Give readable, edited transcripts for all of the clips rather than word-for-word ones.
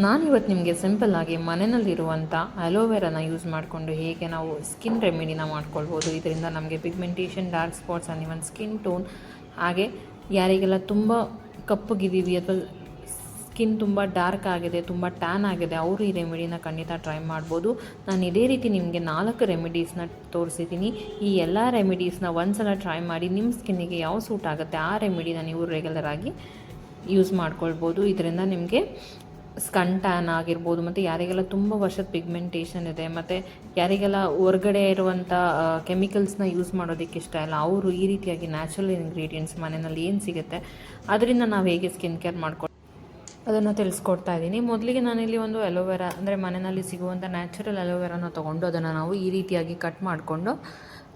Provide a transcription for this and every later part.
ನಾನಿವತ್ತು ನಿಮಗೆ ಸಿಂಪಲ್ಲಾಗಿ ಮನೆಯಲ್ಲಿರುವಂಥ ಅಲೋವೆರಾನ ಯೂಸ್ ಮಾಡಿಕೊಂಡು ಹೇಗೆ ನಾವು ಸ್ಕಿನ್ ರೆಮಿಡಿನ ಮಾಡ್ಕೊಳ್ಬೋದು. ಇದರಿಂದ ನಮಗೆ pigmentation, dark spots and even skin tone, ಹಾಗೆ ಯಾರಿಗೆಲ್ಲ ತುಂಬ ಕಪ್ಪಗಿದ್ದೀವಿ ಅಥವಾ ಸ್ಕಿನ್ ತುಂಬ ಡಾರ್ಕ್ ಆಗಿದೆ, ತುಂಬ ಟ್ಯಾನ್ ಆಗಿದೆ, ಅವರು ಈ ರೆಮಿಡಿನ ಖಂಡಿತ ಟ್ರೈ ಮಾಡ್ಬೋದು. ನಾನು ಇದೇ ರೀತಿ ನಿಮಗೆ 4 ರೆಮಿಡೀಸ್ನ ತೋರಿಸಿದ್ದೀನಿ. ಈ ಎಲ್ಲ ರೆಮಿಡೀಸ್ನ ಒಂದ್ಸಲ ಟ್ರೈ ಮಾಡಿ ನಿಮ್ಮ ಸ್ಕಿನ್ನಿಗೆ ಯಾವ ಸೂಟ್ ಆಗುತ್ತೆ ಆ ರೆಮಿಡಿನ ನೀವು ರೆಗ್ಯುಲರಾಗಿ ಯೂಸ್ ಮಾಡ್ಕೊಳ್ಬೋದು. ಇದರಿಂದ ನಿಮಗೆ ಸ್ಕನ್ ಟ್ಯಾನ್ ಆಗಿರ್ಬೋದು, ಮತ್ತು ಯಾರಿಗೆಲ್ಲ ತುಂಬ ವರ್ಷದ ಪಿಗ್ಮೆಂಟೇಷನ್ ಇದೆ, ಮತ್ತು ಯಾರಿಗೆಲ್ಲ ಹೊರಗಡೆ ಇರುವಂಥ ಕೆಮಿಕಲ್ಸ್ನ ಯೂಸ್ ಮಾಡೋದಕ್ಕೆ ಇಷ್ಟ ಇಲ್ಲ, ಅವರು ಈ ರೀತಿಯಾಗಿ ನ್ಯಾಚುರಲ್ ಇಂಗ್ರೀಡಿಯೆಂಟ್ಸ್ ಮನೆಯಲ್ಲಿ ಏನು ಸಿಗುತ್ತೆ ಅದರಿಂದ ನಾವು ಹೇಗೆ ಸ್ಕಿನ್ ಕೇರ್ ಅದನ್ನು ತಿಳಿಸ್ಕೊಡ್ತಾ ಇದ್ದೀನಿ. ಮೊದಲಿಗೆ ನಾನಿಲ್ಲಿ ಒಂದು ಅಲೋವೆರಾ ಅಂದರೆ ಮನೆಯಲ್ಲಿ ಸಿಗುವಂಥ ನ್ಯಾಚುರಲ್ ಅಲೋವೆರಾನ ತೊಗೊಂಡು ಅದನ್ನು ನಾವು ಈ ರೀತಿಯಾಗಿ ಕಟ್ ಮಾಡಿಕೊಂಡು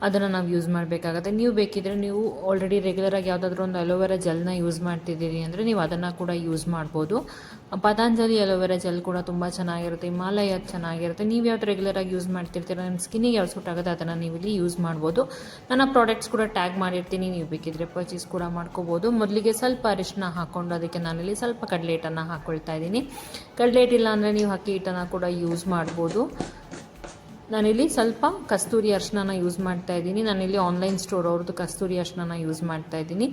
ಅದನ್ನು ನಾವು ಯೂಸ್ ಮಾಡಬೇಕಾಗುತ್ತೆ. ನೀವು ಬೇಕಿದ್ದರೆ ನೀವು ಆಲ್ರೆಡಿ ರೆಗ್ಯುಲರಾಗಿ ಯಾವುದಾದ್ರೂ ಒಂದು ಅಲೋವೆರಾ ಜೆಲ್ನ ಯೂಸ್ ಮಾಡ್ತಿದ್ದೀರಿ ಅಂದರೆ ನೀವು ಅದನ್ನು ಕೂಡ ಯೂಸ್ ಮಾಡ್ಬೋದು. ಪತಾಂಜಲಿ ಅಲೋವೆರಾ ಜೆಲ್ ಕೂಡ ತುಂಬ ಚೆನ್ನಾಗಿರುತ್ತೆ, ಹಿಮಾಲಯ ಚೆನ್ನಾಗಿರುತ್ತೆ. ನೀವು ಯಾವ್ದು ರೆಗ್ಯುಲರಾಗಿ ಯೂಸ್ ಮಾಡ್ತಿರ್ತೀರ, ನಿಮ್ಮ ಸ್ಕಿನ್ನಿಗೆ ಯಾವ್ದು ಸೂಟ್ ಆಗುತ್ತೆ ಅದನ್ನು ನೀವು ಇಲ್ಲಿ ಯೂಸ್ ಮಾಡ್ಬೋದು. ನನ್ನ ಪ್ರಾಡಕ್ಟ್ಸ್ ಕೂಡ ಟ್ಯಾಗ್ ಮಾಡಿರ್ತೀನಿ, ನೀವು ಬೇಕಿದ್ದರೆ ಪರ್ಚೇಸ್ ಕೂಡ ಮಾಡ್ಕೋಬೋದು. ಮೊದಲಿಗೆ ಸ್ವಲ್ಪ ಅರಿಶಿನ ಹಾಕ್ಕೊಂಡು ಅದಕ್ಕೆ ನಾನಿಲ್ಲಿ ಸ್ವಲ್ಪ ಕಡಲೆ ಹಿಟ್ಟನ್ನು ಹಾಕ್ಕೊಳ್ತಾ ಇದ್ದೀನಿ. ಕಡಲೆ ಹಿಟ್ಟಿಲ್ಲ ಅಂದರೆ ನೀವು ಅಕ್ಕಿ ಹಿಟ್ಟನ್ನು ಕೂಡ ಯೂಸ್ ಮಾಡ್ಬೋದು. ನಾನಿಲ್ಲಿ ಸ್ವಲ್ಪ ಕಸ್ತೂರಿ ಅರಿಶಿನ ಯೂಸ್ ಮಾಡ್ತಾ ಇದ್ದೀನಿ. ನಾನಿಲ್ಲಿ ಆನ್ಲೈನ್ ಸ್ಟೋರ್ ಅವ್ರದ್ದು ಕಸ್ತೂರಿ ಅರಿಶಿನ ಯೂಸ್ ಮಾಡ್ತಾ ಇದ್ದೀನಿ.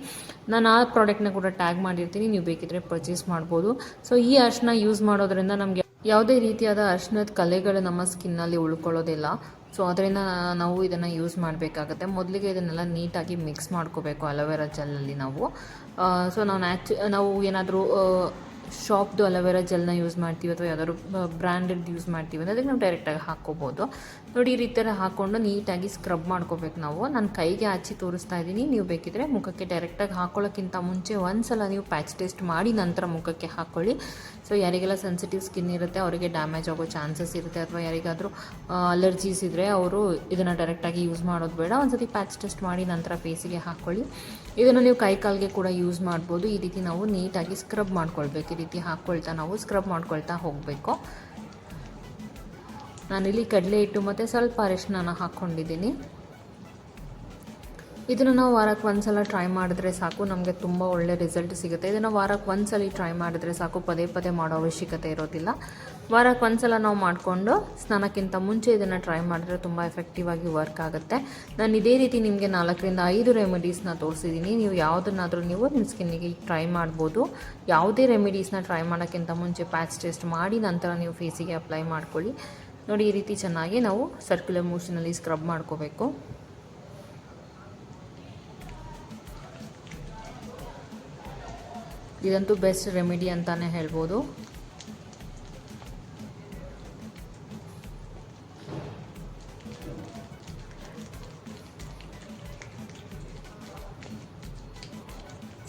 ನಾನು ಆ ಪ್ರಾಡಕ್ಟ್ನ ಕೂಡ ಟ್ಯಾಗ್ ಮಾಡಿರ್ತೀನಿ, ನೀವು ಬೇಕಿದ್ರೆ ಪರ್ಚೇಸ್ ಮಾಡ್ಬೋದು. ಸೊ ಈ ಅರಿಶಿನ ಯೂಸ್ ಮಾಡೋದ್ರಿಂದ ನಮಗೆ ಯಾವುದೇ ರೀತಿಯಾದ ಅರಿಶಿನದ ಕಲೆಗಳು ನಮ್ಮ ಸ್ಕಿನ್ನಲ್ಲಿ ಉಳ್ಕೊಳ್ಳೋದಿಲ್ಲ. ಸೊ ಅದರಿಂದ ನಾವು ಇದನ್ನು ಯೂಸ್ ಮಾಡಬೇಕಾಗತ್ತೆ. ಮೊದಲಿಗೆ ಇದನ್ನೆಲ್ಲ ನೀಟಾಗಿ ಮಿಕ್ಸ್ ಮಾಡ್ಕೋಬೇಕು ಅಲೋವೆರಾ ಜೆಲ್ಲಲ್ಲಿ ನಾವು. ಸೊ ನಾವು ಏನಾದರೂ ಶಾಪ್ದು ಅಲೋವೆರಾ ಜೆಲ್ನ ಯೂಸ್ ಮಾಡ್ತೀವಿ ಅಥವಾ ಯಾವ್ದಾದ್ರು ಬ್ರ್ಯಾಂಡೆಡ್ ಯೂಸ್ ಮಾಡ್ತೀವಿ ಅಂದರೆ ಅದಕ್ಕೆ ನಾವು ಡೈರೆಕ್ಟಾಗಿ ಹಾಕ್ಕೋಬೋದು. ನೋಡಿ ಈ ರೀತಿ ಹಾಕ್ಕೊಂಡು ನೀಟಾಗಿ ಸ್ಕ್ರಬ್ ಮಾಡ್ಕೋಬೇಕು ನಾವು. ನಾನು ಕೈಗೆ ಹಚ್ಚಿ ತೋರಿಸ್ತಾ ಇದ್ದೀನಿ, ನೀವು ಬೇಕಿದ್ರೆ ಮುಖಕ್ಕೆ ಡೈರೆಕ್ಟಾಗಿ ಹಾಕ್ಕೊಳ್ಳೋಕ್ಕಿಂತ ಮುಂಚೆ ಒಂದ್ಸಲ ನೀವು ಪ್ಯಾಚ್ ಟೆಸ್ಟ್ ಮಾಡಿ ನಂತರ ಮುಖಕ್ಕೆ ಹಾಕ್ಕೊಳ್ಳಿ. ಸೊ ಯಾರಿಗೆಲ್ಲ ಸೆನ್ಸಿಟಿವ್ ಸ್ಕಿನ್ ಇರುತ್ತೆ ಅವರಿಗೆ ಡ್ಯಾಮೇಜ್ ಆಗೋ ಚಾನ್ಸಸ್ ಇರುತ್ತೆ, ಅಥವಾ ಯಾರಿಗಾದರೂ ಅಲರ್ಜೀಸ್ ಇದ್ದರೆ ಅವರು ಇದನ್ನು ಡೈರೆಕ್ಟಾಗಿ ಯೂಸ್ ಮಾಡೋದು ಬೇಡ. ಒಂದ್ಸತಿ ಪ್ಯಾಚ್ ಟೆಸ್ಟ್ ಮಾಡಿ ನಂತರ ಫೇಸಿಗೆ ಹಾಕ್ಕೊಳ್ಳಿ. ಇದನ್ನು ನೀವು ಕೈ ಕಾಲಿಗೆ ಕೂಡ ಯೂಸ್ ಮಾಡ್ಬೋದು. ಈ ರೀತಿ ನಾವು ನೀಟಾಗಿ ಸ್ಕ್ರಬ್ ಮಾಡ್ಕೊಳ್ಬೇಕು. ಈ ರೀತಿ ಹಾಕ್ಕೊಳ್ತಾ ನಾವು ಸ್ಕ್ರಬ್ ಮಾಡ್ಕೊಳ್ತಾ ಹೋಗಬೇಕು. ನಾನಿಲ್ಲಿ ಕಡಲೆ ಹಿಟ್ಟು ಮತ್ತು ಸ್ವಲ್ಪ ಅರಿಶಿನ ಹಾಕ್ಕೊಂಡಿದ್ದೀನಿ. ಇದನ್ನು ನಾವು ವಾರಕ್ಕೆ ಒಂದ್ಸಲ ಟ್ರೈ ಮಾಡಿದ್ರೆ ಸಾಕು, ನಮಗೆ ತುಂಬ ಒಳ್ಳೆ ರಿಸಲ್ಟ್ ಸಿಗುತ್ತೆ. ಇದನ್ನು ವಾರಕ್ಕೆ ಒಂದ್ಸಲ ಟ್ರೈ ಮಾಡಿದ್ರೆ ಸಾಕು, ಪದೇ ಪದೇ ಮಾಡೋ ಅವಶ್ಯಕತೆ ಇರೋದಿಲ್ಲ. ವಾರಕ್ಕೆ ಒಂದ್ಸಲ ನಾವು ಮಾಡಿಕೊಂಡು ಸ್ನಾನಕ್ಕಿಂತ ಮುಂಚೆ ಇದನ್ನು ಟ್ರೈ ಮಾಡಿದ್ರೆ ತುಂಬ ಎಫೆಕ್ಟಿವ್ ಆಗಿ ವರ್ಕ್ ಆಗುತ್ತೆ. ನಾನು ಇದೇ ರೀತಿ ನಿಮಗೆ 4 ರಿಂದ 5 ರೆಮಿಡೀಸ್ನ ತೋರಿಸಿದ್ದೀನಿ. ನೀವು ಯಾವುದನ್ನಾದರೂ ನೀವು ನಿಮ್ಮ ಸ್ಕಿನ್ನಿಗೆ ಟ್ರೈ ಮಾಡ್ಬೋದು. ಯಾವುದೇ ರೆಮಿಡೀಸ್ನ ಟ್ರೈ ಮಾಡೋಕ್ಕಿಂತ ಮುಂಚೆ ಪ್ಯಾಚ್ ಟೆಸ್ಟ್ ಮಾಡಿ ನಂತರ ನೀವು ಫೇಸಿಗೆ ಅಪ್ಲೈ ಮಾಡ್ಕೊಳ್ಳಿ. ನೋಡಿ ಈ ರೀತಿ ಚೆನ್ನಾಗಿ ನಾವು ಸರ್ಕ್ಯುಲರ್ ಮೋಷನಲ್ಲಿ ಸ್ಕ್ರಬ್ ಮಾಡ್ಕೋಬೇಕು. ಇದಂತೂ ಬೆಸ್ಟ್ ರೆಮಿಡಿ ಅಂತಲೇ ಹೇಳ್ಬೋದು.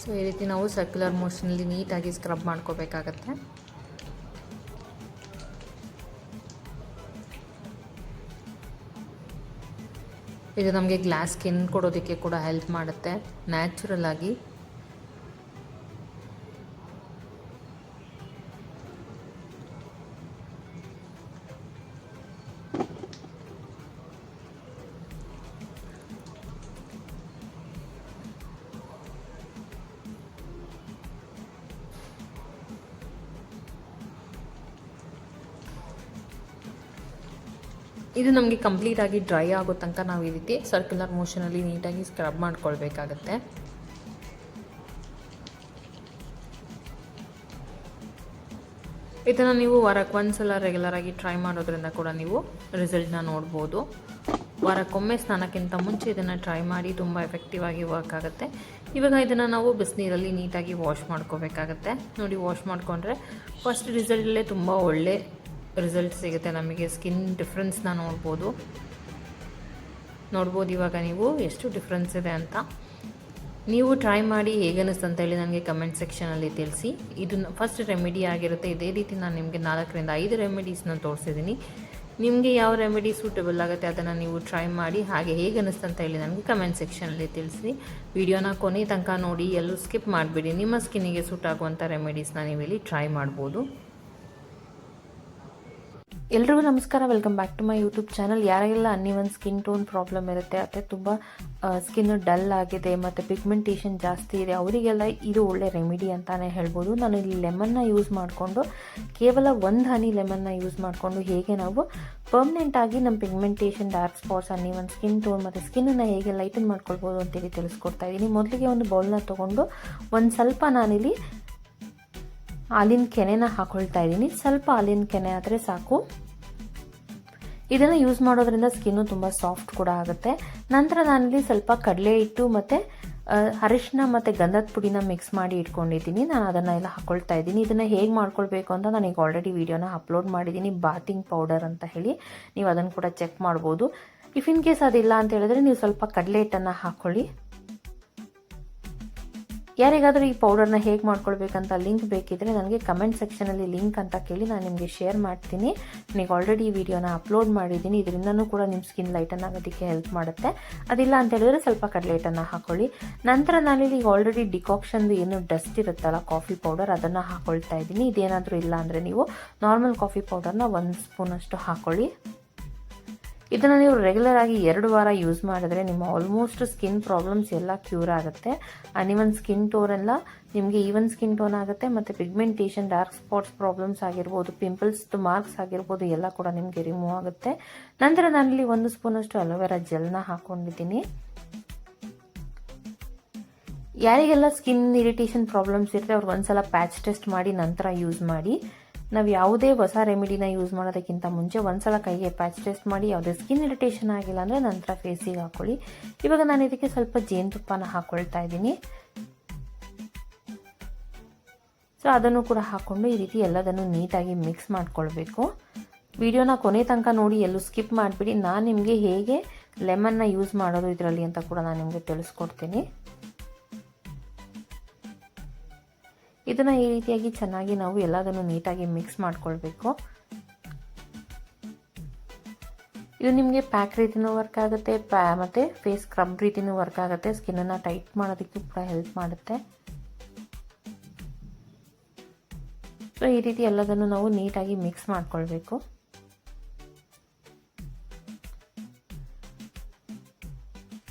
ಸೊ ಈ ರೀತಿ ನಾವು ಸರ್ಕ್ಯುಲರ್ ಮೋಷನಲ್ಲಿ ನೀಟಾಗಿ ಸ್ಕ್ರಬ್ ಮಾಡ್ಕೋಬೇಕಾಗತ್ತೆ. ಇದು ನಮಗೆ ಗ್ಲಾಸ್ ಸ್ಕಿನ್ ಕೊಡೋದಕ್ಕೆ ಕೂಡ ಹೆಲ್ಪ್ ಮಾಡುತ್ತೆ ನ್ಯಾಚುರಲ್ ಆಗಿ. ಇದು ನಮಗೆ ಕಂಪ್ಲೀಟಾಗಿ ಡ್ರೈ ಆಗೋ ತನಕ ನಾವು ಈ ರೀತಿ ಸರ್ಕ್ಯುಲರ್ ಮೋಷನಲ್ಲಿ ನೀಟಾಗಿ ಸ್ಕ್ರಬ್ ಮಾಡ್ಕೊಳ್ಬೇಕಾಗತ್ತೆ. ಇದನ್ನು ನೀವು ವಾರಕ್ಕೆ ಒಂದ್ಸಲ ರೆಗ್ಯುಲರಾಗಿ ಟ್ರೈ ಮಾಡೋದ್ರಿಂದ ಕೂಡ ನೀವು ರಿಸಲ್ಟ್ನ ನೋಡ್ಬೋದು. ವಾರಕ್ಕೊಮ್ಮೆ ಸ್ನಾನಕ್ಕಿಂತ ಮುಂಚೆ ಇದನ್ನು ಟ್ರೈ ಮಾಡಿ, ತುಂಬ ಎಫೆಕ್ಟಿವ್ ಆಗಿ ವರ್ಕ್ ಆಗುತ್ತೆ. ಇವಾಗ ಇದನ್ನು ನಾವು ಬಿಸಿನೀರಲ್ಲಿ ನೀಟಾಗಿ ವಾಶ್ ಮಾಡ್ಕೋಬೇಕಾಗತ್ತೆ. ನೋಡಿ ವಾಶ್ ಮಾಡಿಕೊಂಡ್ರೆ ಫಸ್ಟ್ ರಿಸಲ್ಟಲ್ಲೇ ತುಂಬ ಒಳ್ಳೆ ರಿಸಲ್ಟ್ ಸಿಗುತ್ತೆ ನಮಗೆ. ಸ್ಕಿನ್ ಡಿಫ್ರೆನ್ಸ್ನ ನೋಡ್ಬೋದು ಇವಾಗ ನೀವು ಎಷ್ಟು ಡಿಫ್ರೆನ್ಸ್ ಇದೆ ಅಂತ. ನೀವು ಟ್ರೈ ಮಾಡಿ ಹೇಗನ್ನಿಸ್ತು ಅಂತ ಹೇಳಿ ನನಗೆ ಕಮೆಂಟ್ ಸೆಕ್ಷನಲ್ಲಿ ತಿಳಿಸಿ. ಇದು ಫಸ್ಟ್ ರೆಮಿಡಿ ಆಗಿರುತ್ತೆ. ಇದೇ ರೀತಿ ನಾನು ನಿಮಗೆ 4 ರಿಂದ 5 ರೆಮಿಡೀಸ್ನ ತೋರಿಸಿದ್ದೀನಿ. ನಿಮಗೆ ಯಾವ ರೆಮಿಡಿ ಸೂಟಬಲ್ ಆಗುತ್ತೆ ಅದನ್ನು ನೀವು ಟ್ರೈ ಮಾಡಿ, ಹಾಗೆ ಹೇಗೆ ಅನ್ನಿಸ್ತು ಅಂತ ಹೇಳಿ ನನಗೆ ಕಮೆಂಟ್ ಸೆಕ್ಷನಲ್ಲಿ ತಿಳಿಸಿ. ವಿಡಿಯೋನ ಕೊನೆ ತನಕ ನೋಡಿ, ಎಲ್ಲೂ ಸ್ಕಿಪ್ ಮಾಡಿಬಿಡಿ. ನಿಮ್ಮ ಸ್ಕಿನ್ನಿಗೆ ಸೂಟ್ ಆಗುವಂಥ ರೆಮಿಡೀಸ್ನ ನೀವು ಇಲ್ಲಿ ಟ್ರೈ ಮಾಡ್ಬೋದು. ಎಲ್ರಿಗೂ ನಮಸ್ಕಾರ, welcome back to my YouTube channel. ಯಾರಿಗೆಲ್ಲ ಅನ್ಇವನ್ ಸ್ಕಿನ್ ಟೋನ್ ಪ್ರಾಬ್ಲಮ್ ಇರುತ್ತೆ, ಮತ್ತು ತುಂಬ ಸ್ಕಿನ್ ಡಲ್ ಆಗಿದೆ ಮತ್ತು ಪಿಗ್ಮೆಂಟೇಷನ್ ಜಾಸ್ತಿ ಇದೆ, ಅವರಿಗೆಲ್ಲ ಇದು ಒಳ್ಳೆ ರೆಮಿಡಿ ಅಂತಲೇ ಹೇಳ್ಬೋದು. ನಾನು ಇಲ್ಲಿ ಲೆಮನ್ನ ಯೂಸ್ ಮಾಡಿಕೊಂಡು, ಕೇವಲ 1 ಹನಿ ಲೆಮನ್ನ ಯೂಸ್ ಮಾಡಿಕೊಂಡು ಹೇಗೆ ನಾವು ಪರ್ಮನೆಂಟಾಗಿ ನಮ್ಮ pigmentation, dark spots, uneven skin tone ಮತ್ತು ಸ್ಕಿನ್ನನ್ನು ಹೇಗೆ ಲೈಟನ್ ಮಾಡ್ಕೊಳ್ಬೋದು ಅಂತೇಳಿ ತಿಳಿಸ್ಕೊಡ್ತಾ ಇದ್ದೀನಿ. ಮೊದಲಿಗೆ ಒಂದು ಬೌಲ್ನ ತೊಗೊಂಡು ಒಂದು ಸ್ವಲ್ಪ ನಾನಿಲ್ಲಿ ಹಾಲಿನ ಕೆನೆನ ಹಾಕೊಳ್ತಾ ಇದ್ದೀನಿ. ಸ್ವಲ್ಪ ಹಾಲಿನ ಕೆನೆ ಆದರೆ ಸಾಕು. ಇದನ್ನು ಯೂಸ್ ಮಾಡೋದ್ರಿಂದ ಸ್ಕಿನ್ನು ತುಂಬ ಸಾಫ್ಟ್ ಕೂಡ ಆಗುತ್ತೆ. ನಂತರ ನಾನಿಲ್ಲಿ ಸ್ವಲ್ಪ ಕಡಲೆ ಹಿಟ್ಟು ಮತ್ತು ಅರಿಶಿನ ಮತ್ತು ಗಂಧದ ಪುಡಿನ ಮಿಕ್ಸ್ ಮಾಡಿ ಇಟ್ಕೊಂಡಿದ್ದೀನಿ. ನಾನು ಅದನ್ನು ಎಲ್ಲ ಹಾಕ್ಕೊಳ್ತಾ ಇದ್ದೀನಿ. ಇದನ್ನು ಹೇಗೆ ಮಾಡ್ಕೊಳ್ಬೇಕು ಅಂತ ನಾನೀಗ ಆಲ್ರೆಡಿ ವಿಡಿಯೋನ ಅಪ್ಲೋಡ್ ಮಾಡಿದ್ದೀನಿ, ಬಾತಿಂಗ್ ಪೌಡರ್ ಅಂತ ಹೇಳಿ. ನೀವು ಅದನ್ನು ಕೂಡ ಚೆಕ್ ಮಾಡ್ಬೋದು. ಇಫ್ ಇನ್ ಕೇಸ್ ಅದಿಲ್ಲ ಅಂತ ಹೇಳಿದ್ರೆ ನೀವು ಸ್ವಲ್ಪ ಕಡಲೆ ಹಿಟ್ಟನ್ನು ಹಾಕ್ಕೊಳ್ಳಿ. ಯಾರಿಗಾದರೂ ಈ ಪೌಡರ್ನ ಹೇಗೆ ಮಾಡ್ಕೊಳ್ಬೇಕಂತ ಲಿಂಕ್ ಬೇಕಿದ್ರೆ ನನಗೆ ಕಮೆಂಟ್ ಸೆಕ್ಷನಲ್ಲಿ ಲಿಂಕ್ ಅಂತ ಕೇಳಿ, ನಾನು ನಿಮಗೆ ಶೇರ್ ಮಾಡ್ತೀನಿ. ನನಗೆ ಆಲ್ರೆಡಿ ಈ ವಿಡಿಯೋನ ಅಪ್ಲೋಡ್ ಮಾಡಿದ್ದೀನಿ. ಇದರಿಂದನೂ ಕೂಡ ನಿಮ್ಮ ಸ್ಕಿನ್ ಲೈಟನ್ ಆಗೋದಕ್ಕೆ ಹೆಲ್ಪ್ ಮಾಡುತ್ತೆ. ಅದಿಲ್ಲ ಅಂತ ಹೇಳಿದ್ರೆ ಸ್ವಲ್ಪ ಕಡಲೆ ಹಿಟ್ಟನ್ನು ಹಾಕ್ಕೊಳ್ಳಿ. ನಂತರ ನಾನಿಲ್ಲಿ ಈಗ ಆಲ್ರೆಡಿ ಡಿಕಾಕ್ಷನ್ದು ಏನು ಡಸ್ಟ್ ಇರುತ್ತಲ್ಲ, ಕಾಫಿ ಪೌಡರ್, ಅದನ್ನು ಹಾಕ್ಕೊಳ್ತಾ ಇದ್ದೀನಿ. ಇದೇನಾದರೂ ಇಲ್ಲ ಅಂದರೆ ನೀವು ನಾರ್ಮಲ್ ಕಾಫಿ ಪೌಡರ್ನ 1 ಸ್ಪೂನಷ್ಟು ಹಾಕ್ಕೊಳ್ಳಿ. ಇದನ್ನು ನೀವು ರೆಗ್ಯುಲರ್ ಆಗಿ 2 ವಾರ ಯೂಸ್ ಮಾಡಿದ್ರೆ ನಿಮ್ಮ ಆಲ್ಮೋಸ್ಟ್ ಸ್ಕಿನ್ ಪ್ರಾಬ್ಲಮ್ಸ್ ಎಲ್ಲ ಕ್ಯೂರ್ ಆಗುತ್ತೆ. ಅನ್ಇವನ್ ಸ್ಕಿನ್ ಟೋನ್ ಎಲ್ಲ ನಿಮಗೆ ಈವನ್ ಸ್ಕಿನ್ ಟೋನ್ ಆಗುತ್ತೆ, ಮತ್ತು ಪಿಗ್ಮೆಂಟೇಷನ್, ಡಾರ್ಕ್ ಸ್ಪಾಟ್ಸ್ ಪ್ರಾಬ್ಲಮ್ಸ್ ಆಗಿರ್ಬೋದು, ಪಿಂಪಲ್ಸ್ ಮಾರ್ಕ್ಸ್ ಆಗಿರ್ಬೋದು, ಎಲ್ಲ ಕೂಡ ನಿಮಗೆ ರಿಮೂವ್ ಆಗುತ್ತೆ. ನಂತರ ನಾನಿಲ್ಲಿ 1 ಸ್ಪೂನಷ್ಟು ಅಲೋವೆರಾ ಜೆಲ್ನ ಹಾಕ್ಕೊಂಡಿದ್ದೀನಿ. ಯಾರಿಗೆಲ್ಲ ಸ್ಕಿನ್ ಇರಿಟೇಷನ್ ಪ್ರಾಬ್ಲಮ್ಸ್ ಇರುತ್ತೆ ಅವ್ರಿಗೆ ಒಂದ್ಸಲ ಪ್ಯಾಚ್ ಟೆಸ್ಟ್ ಮಾಡಿ ನಂತರ ಯೂಸ್ ಮಾಡಿ. ನಾವು ಯಾವುದೇ ಹೊಸ ರೆಮಿಡಿನ ಯೂಸ್ ಮಾಡೋದಕ್ಕಿಂತ ಮುಂಚೆ ಒಂದ್ಸಲ ಕೈಗೆ ಪ್ಯಾಚ್ ಟೆಸ್ಟ್ ಮಾಡಿ, ಯಾವುದೇ ಸ್ಕಿನ್ ಇರಿಟೇಷನ್ ಆಗಿಲ್ಲ ಅಂದರೆ ನಂತರ ಫೇಸಿಗೆ ಹಾಕ್ಕೊಳ್ಳಿ. ಇವಾಗ ನಾನು ಇದಕ್ಕೆ ಸ್ವಲ್ಪ ಜೇನುತುಪ್ಪನ ಹಾಕ್ಕೊಳ್ತಾ ಇದ್ದೀನಿ. ಸೊ ಅದನ್ನು ಕೂಡ ಹಾಕ್ಕೊಂಡು ಈ ರೀತಿ ಎಲ್ಲದನ್ನು ನೀಟಾಗಿ ಮಿಕ್ಸ್ ಮಾಡ್ಕೊಳ್ಬೇಕು. ವಿಡಿಯೋನ ಕೊನೆ ತನಕ ನೋಡಿ, ಎಲ್ಲೂ ಸ್ಕಿಪ್ ಮಾಡಿಬಿಡಿ. ನಾನು ನಿಮಗೆ ಹೇಗೆ ಲೆಮನ್ನ ಯೂಸ್ ಮಾಡೋದು ಇದರಲ್ಲಿ ಅಂತ ಕೂಡ ನಾನು ನಿಮಗೆ ತಿಳಿಸ್ಕೊಡ್ತೀನಿ. ಇದನ್ನು ಈ ರೀತಿಯಾಗಿ ಚೆನ್ನಾಗಿ ನಾವು ಎಲ್ಲದನ್ನು ನೀಟಾಗಿ ಮಿಕ್ಸ್ ಮಾಡ್ಕೊಳ್ಬೇಕು. ಇದು ನಿಮಗೆ ಪ್ಯಾಕ್ ರೀತಿನೂ ವರ್ಕ್ ಆಗುತ್ತೆ, ಮತ್ತು ಫೇಸ್ ಸ್ಕ್ರಬ್ ರೀತಿನೂ ವರ್ಕ್ ಆಗುತ್ತೆ. ಸ್ಕಿನ್ನನ್ನು ಟೈಟ್ ಮಾಡೋದಕ್ಕೂ ಕೂಡ ಹೆಲ್ಪ್ ಮಾಡುತ್ತೆ. ಸೊ ಈ ರೀತಿ ಎಲ್ಲದನ್ನು ನಾವು ನೀಟಾಗಿ ಮಿಕ್ಸ್ ಮಾಡ್ಕೊಳ್ಬೇಕು.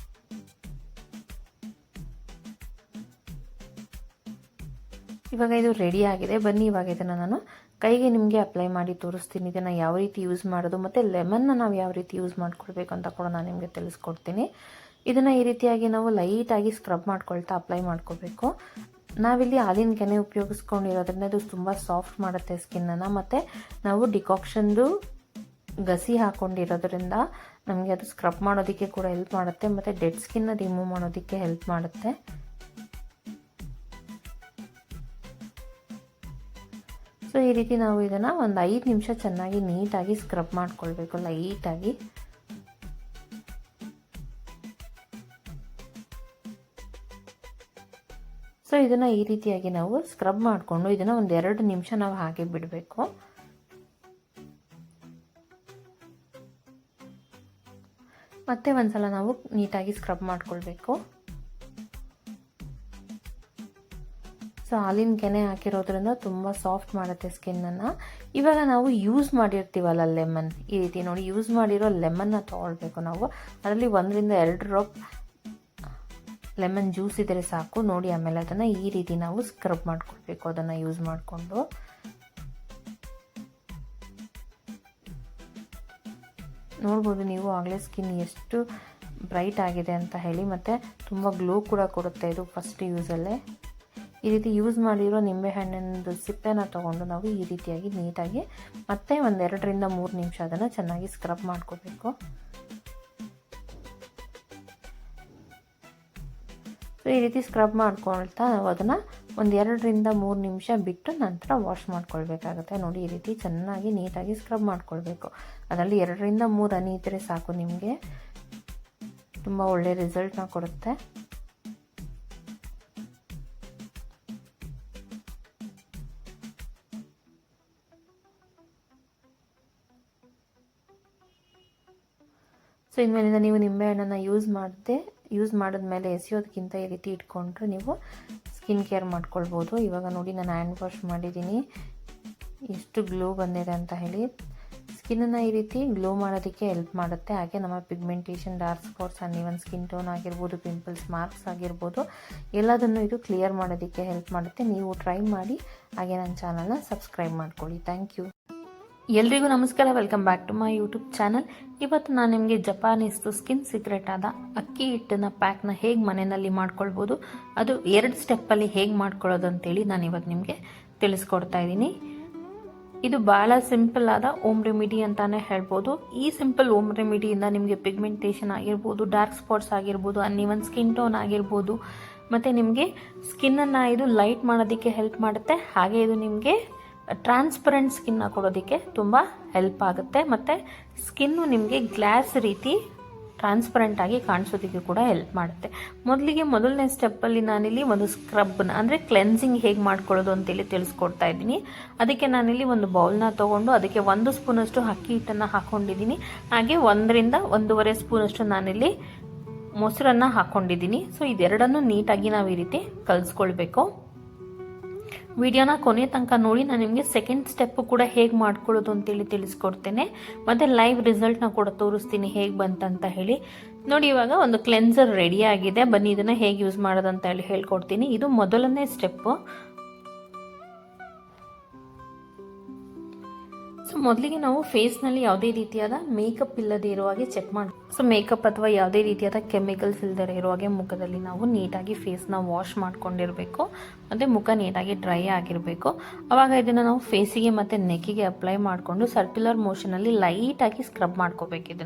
ಇವಾಗ ಇದು ರೆಡಿ ಆಗಿದೆ. ಬನ್ನಿ ಇವಾಗ ಇದನ್ನು ನಾನು ಕೈಗೆ ನಿಮಗೆ ಅಪ್ಲೈ ಮಾಡಿ ತೋರಿಸ್ತೀನಿ. ಇದನ್ನು ಯಾವ ರೀತಿ ಯೂಸ್ ಮಾಡೋದು ಮತ್ತು ಲೆಮನ್ನ ನಾವು ಯಾವ ರೀತಿ ಯೂಸ್ ಮಾಡ್ಕೊಳ್ಬೇಕು ಅಂತ ಕೂಡ ನಾನು ನಿಮಗೆ ತಿಳಿಸ್ಕೊಡ್ತೀನಿ. ಇದನ್ನು ಈ ರೀತಿಯಾಗಿ ನಾವು ಲೈಟಾಗಿ ಸ್ಕ್ರಬ್ ಮಾಡ್ಕೊಳ್ತಾ ಅಪ್ಲೈ ಮಾಡ್ಕೋಬೇಕು. ನಾವಿಲ್ಲಿ ಹಾಲಿನ ಕೆನೆ ಉಪಯೋಗಿಸ್ಕೊಂಡಿರೋದ್ರಿಂದ ಇದು ತುಂಬ ಸಾಫ್ಟ್ ಮಾಡುತ್ತೆ ಸ್ಕಿನ್ನನ್ನು, ಮತ್ತು ನಾವು ಡಿಕಾಕ್ಷನ್ದು ಗಸಿ ಹಾಕ್ಕೊಂಡಿರೋದ್ರಿಂದ ನಮಗೆ ಅದು ಸ್ಕ್ರಬ್ ಮಾಡೋದಕ್ಕೆ ಕೂಡ ಹೆಲ್ಪ್ ಮಾಡುತ್ತೆ, ಮತ್ತು ಡೆಡ್ ಸ್ಕಿನ್ನ ರಿಮೂವ್ ಮಾಡೋದಕ್ಕೆ ಹೆಲ್ಪ್ ಮಾಡುತ್ತೆ. ಸೊ ಈ ರೀತಿ ನಾವು ಇದನ್ನು ಒಂದು 5 ನಿಮಿಷ ಚೆನ್ನಾಗಿ ನೀಟಾಗಿ ಸ್ಕ್ರಬ್ ಮಾಡ್ಕೊಳ್ಬೇಕು ಲೈಟಾಗಿ. ಸೊ ಇದನ್ನು ಈ ರೀತಿಯಾಗಿ ನಾವು ಸ್ಕ್ರಬ್ ಮಾಡಿಕೊಂಡು ಇದನ್ನು ಒಂದು 2 ನಿಮಿಷ ನಾವು ಹಾಗೆ ಬಿಡಬೇಕು. ಮತ್ತೆ ಒಂದ್ಸಲ ನಾವು ನೀಟಾಗಿ ಸ್ಕ್ರಬ್ ಮಾಡ್ಕೊಳ್ಬೇಕು. ಸೊ ಹಾಲಿನ ಕೆನೆ ಹಾಕಿರೋದ್ರಿಂದ ತುಂಬ ಸಾಫ್ಟ್ ಮಾಡುತ್ತೆ ಸ್ಕಿನ್ನನ್ನು. ಇವಾಗ ನಾವು ಯೂಸ್ ಮಾಡಿರ್ತೀವಲ್ಲ ಲೆಮನ್, ಈ ರೀತಿ ನೋಡಿ ಯೂಸ್ ಮಾಡಿರೋ ಲೆಮನ್ನ ತೊಗೊಳ್ಬೇಕು ನಾವು. ಅದರಲ್ಲಿ 1 ರಿಂದ 2 ಡ್ರಾಪ್ ಲೆಮನ್ ಜ್ಯೂಸ್ ಇದ್ದರೆ ಸಾಕು. ನೋಡಿ ಆಮೇಲೆ ಅದನ್ನು ಈ ರೀತಿ ನಾವು ಸ್ಕ್ರಬ್ ಮಾಡ್ಕೊಳ್ಬೇಕು ಅದನ್ನು ಯೂಸ್ ಮಾಡಿಕೊಂಡು. ನೋಡ್ಬೋದು ನೀವು ಆಗಲೇ ಸ್ಕಿನ್ ಎಷ್ಟು ಬ್ರೈಟ್ ಆಗಿದೆ ಅಂತ ಹೇಳಿ, ಮತ್ತು ತುಂಬ ಗ್ಲೋ ಕೂಡ ಕೊಡುತ್ತೆ ಇದು ಫಸ್ಟ್ ಯೂಸಲ್ಲೇ. ಈ ರೀತಿ ಯೂಸ್ ಮಾಡಿರೋ ನಿಂಬೆಹಣ್ಣಿನದು ಸಿಪ್ಪೆನ ತೊಗೊಂಡು ನಾವು ಈ ರೀತಿಯಾಗಿ ನೀಟಾಗಿ ಮತ್ತೆ ಒಂದು 2 ರಿಂದ 3 ನಿಮಿಷ ಅದನ್ನು ಚೆನ್ನಾಗಿ ಸ್ಕ್ರಬ್ ಮಾಡ್ಕೋಬೇಕು. ಸೊ ಈ ರೀತಿ ಸ್ಕ್ರಬ್ ಮಾಡ್ಕೊಳ್ತಾ ನಾವು ಅದನ್ನು ಒಂದು 2 ರಿಂದ 3 ನಿಮಿಷ ಬಿಟ್ಟು ನಂತರ ವಾಶ್ ಮಾಡ್ಕೊಳ್ಬೇಕಾಗುತ್ತೆ. ನೋಡಿ ಈ ರೀತಿ ಚೆನ್ನಾಗಿ ನೀಟಾಗಿ ಸ್ಕ್ರಬ್ ಮಾಡ್ಕೊಳ್ಬೇಕು. ಅದರಲ್ಲಿ 2 ರಿಂದ 3 ಹನಿ ಇದ್ದರೆ ಸಾಕು, ನಿಮಗೆ ತುಂಬ ಒಳ್ಳೆಯ ರಿಸಲ್ಟ್ನ ಕೊಡುತ್ತೆ. ಸೊ ಇನ್ಮೇಲಿಂದ ನೀವು ನಿಂಬೆಹಣ್ಣನ್ನು ಯೂಸ್ ಮಾಡಿದ್ಮೇಲೆ ಎಸೆಯೋದಕ್ಕಿಂತ ಈ ರೀತಿ ಇಟ್ಕೊಂಡ್ರೆ ನೀವು ಸ್ಕಿನ್ ಕೇರ್ ಮಾಡ್ಕೊಳ್ಬೋದು. ಇವಾಗ ನೋಡಿ ನಾನು ಹ್ಯಾಂಡ್ ವಾಶ್ ಮಾಡಿದ್ದೀನಿ, ಎಷ್ಟು ಗ್ಲೋ ಬಂದಿದೆ ಅಂತ ಹೇಳಿ. ಸ್ಕಿನ್ನನ್ನು ಈ ರೀತಿ ಗ್ಲೋ ಮಾಡೋದಕ್ಕೆ ಹೆಲ್ಪ್ ಮಾಡುತ್ತೆ. ಹಾಗೆ ನಮ್ಮ pigmentation, dark spots and even skin tone ಆಗಿರ್ಬೋದು, ಪಿಂಪಲ್ಸ್, ಮಾರ್ಕ್ಸ್ ಆಗಿರ್ಬೋದು, ಎಲ್ಲದನ್ನು ಇದು ಕ್ಲಿಯರ್ ಮಾಡೋದಕ್ಕೆ ಹೆಲ್ಪ್ ಮಾಡುತ್ತೆ. ನೀವು ಟ್ರೈ ಮಾಡಿ. ಹಾಗೆ ನನ್ನ ಚಾನಲ್ನ ಸಬ್ಸ್ಕ್ರೈಬ್ ಮಾಡ್ಕೊಳ್ಳಿ. Thank you. ಎಲ್ರಿಗೂ ನಮಸ್ಕಾರ. Welcome back to my YouTube channel. ಇವತ್ತು ನಾನು ನಿಮಗೆ ಜಪಾನೀಸ್ದು ಸ್ಕಿನ್ ಸೀಕ್ರೆಟ್ ಆದ ಅಕ್ಕಿ ಹಿಟ್ಟಿನ ಪ್ಯಾಕ್ನ ಹೇಗೆ ಮನೆಯಲ್ಲಿ ಮಾಡ್ಕೊಳ್ಬೋದು, ಅದು 2 ಸ್ಟೆಪ್ಪಲ್ಲಿ ಹೇಗೆ ಮಾಡ್ಕೊಳ್ಳೋದು ಅಂತೇಳಿ ನಾನು ಇವತ್ತು ನಿಮಗೆ ತಿಳಿಸ್ಕೊಡ್ತಾ ಇದ್ದೀನಿ. ಇದು ಭಾಳ ಸಿಂಪಲ್ ಆದ ಹೋಮ್ ರೆಮಿಡಿ ಅಂತಾನೆ ಹೇಳ್ಬೋದು. ಈ ಸಿಂಪಲ್ ಹೋಮ್ ರೆಮಿಡಿಯಿಂದ ನಿಮಗೆ ಪಿಗ್ಮೆಂಟೇಷನ್ ಆಗಿರ್ಬೋದು, ಡಾರ್ಕ್ ಸ್ಪಾಟ್ಸ್ ಆಗಿರ್ಬೋದು, ಅನ್ಇವನ್ ಸ್ಕಿನ್ ಟೋನ್ ಆಗಿರ್ಬೋದು, ಮತ್ತು ನಿಮಗೆ ಸ್ಕಿನ್ನನ್ನು ಇದು ಲೈಟ್ ಮಾಡೋದಕ್ಕೆ ಹೆಲ್ಪ್ ಮಾಡುತ್ತೆ. ಹಾಗೆ ಇದು ನಿಮಗೆ ಟ್ರಾನ್ಸ್ಪರೆಂಟ್ ಸ್ಕಿನ್ನ ಕೊಡೋದಕ್ಕೆ ತುಂಬ ಹೆಲ್ಪ್ ಆಗುತ್ತೆ. ಮತ್ತು ಸ್ಕಿನ್ನು ನಿಮಗೆ ಗ್ಲಾಸ್ ರೀತಿ ಟ್ರಾನ್ಸ್ಪರೆಂಟಾಗಿ ಕಾಣಿಸೋದಕ್ಕೆ ಕೂಡ ಹೆಲ್ಪ್ ಮಾಡುತ್ತೆ. ಮೊದಲನೇ ಸ್ಟೆಪ್ಪಲ್ಲಿ ನಾನಿಲ್ಲಿ ಒಂದು ಸ್ಕ್ರಬ್ನ ಅಂದರೆ ಕ್ಲೆನ್ಸಿಂಗ್ ಹೇಗೆ ಮಾಡ್ಕೊಳ್ಳೋದು ಅಂತೇಳಿ ತಿಳಿಸ್ಕೊಡ್ತಾ ಇದ್ದೀನಿ. ಅದಕ್ಕೆ ನಾನಿಲ್ಲಿ ಒಂದು ಬೌಲ್ನ ತೊಗೊಂಡು ಅದಕ್ಕೆ 1 ಸ್ಪೂನಷ್ಟು ಅಕ್ಕಿ ಹಿಟ್ಟನ್ನು ಹಾಕ್ಕೊಂಡಿದ್ದೀನಿ. ಹಾಗೆ 1 ರಿಂದ 1.5 ಸ್ಪೂನಷ್ಟು ನಾನಿಲ್ಲಿ ಮೊಸರನ್ನು ಹಾಕ್ಕೊಂಡಿದ್ದೀನಿ. ಸೊ ಇದೆರಡನ್ನು ನೀಟಾಗಿ ನಾವು ಈ ರೀತಿ ಕಲಿಸ್ಕೊಳ್ಬೇಕು. ವಿಡಿಯೋನ ಕೊನೆ ತನಕ ನೋಡಿ. ನಾನು ನಿಮಗೆ ಸೆಕೆಂಡ್ ಸ್ಟೆಪ್ಪು ಕೂಡ ಹೇಗೆ ಮಾಡ್ಕೊಳ್ಳೋದು ಅಂತೇಳಿ ತಿಳಿಸ್ಕೊಡ್ತೇನೆ. ಮತ್ತು ಲೈವ್ ರಿಸಲ್ಟ್ನ ಕೂಡ ತೋರಿಸ್ತೀನಿ ಹೇಗೆ ಬಂತಂತ ಹೇಳಿ. ನೋಡಿ, ಇವಾಗ ಒಂದು ಕ್ಲೆನ್ಸರ್ ರೆಡಿ ಆಗಿದೆ. ಬನ್ನಿ ಇದನ್ನು ಹೇಗೆ ಯೂಸ್ ಮಾಡೋದಂತ ಹೇಳಿ ಹೇಳ್ಕೊಡ್ತೀನಿ. ಇದು ಮೊದಲನೇ ಸ್ಟೆಪ್ಪು. ಸೊ ಮೊದಲಿಗೆ ನಾವು ಫೇಸ್ನಲ್ಲಿ ಯಾವುದೇ ರೀತಿಯಾದ ಮೇಕಪ್ ಇಲ್ಲದೆ ಇರುವ ಹಾಗೆ ಚೆಕ್ ಮಾಡಿ. ಸೊ ಮೇಕಪ್ ಅಥವಾ ಯಾವುದೇ ರೀತಿಯಾದ ಕೆಮಿಕಲ್ಸ್ ಇಲ್ಲದೆ ಇರುವ ಹಾಗೆ ಮುಖದಲ್ಲಿ ನಾವು ನೀಟಾಗಿ ಫೇಸ್ನ ವಾಶ್ ಮಾಡ್ಕೊಂಡಿರಬೇಕು. ಮತ್ತು ಮುಖ ನೀಟಾಗಿ ಡ್ರೈ ಆಗಿರಬೇಕು. ಆವಾಗ ಇದನ್ನು ನಾವು ಫೇಸಿಗೆ ಮತ್ತು ನೆಕ್ಕಿಗೆ ಅಪ್ಲೈ ಮಾಡಿಕೊಂಡು ಸರ್ಕ್ಯುಲರ್ ಮೋಷನಲ್ಲಿ ಲೈಟಾಗಿ ಸ್ಕ್ರಬ್ ಮಾಡ್ಕೋಬೇಕು.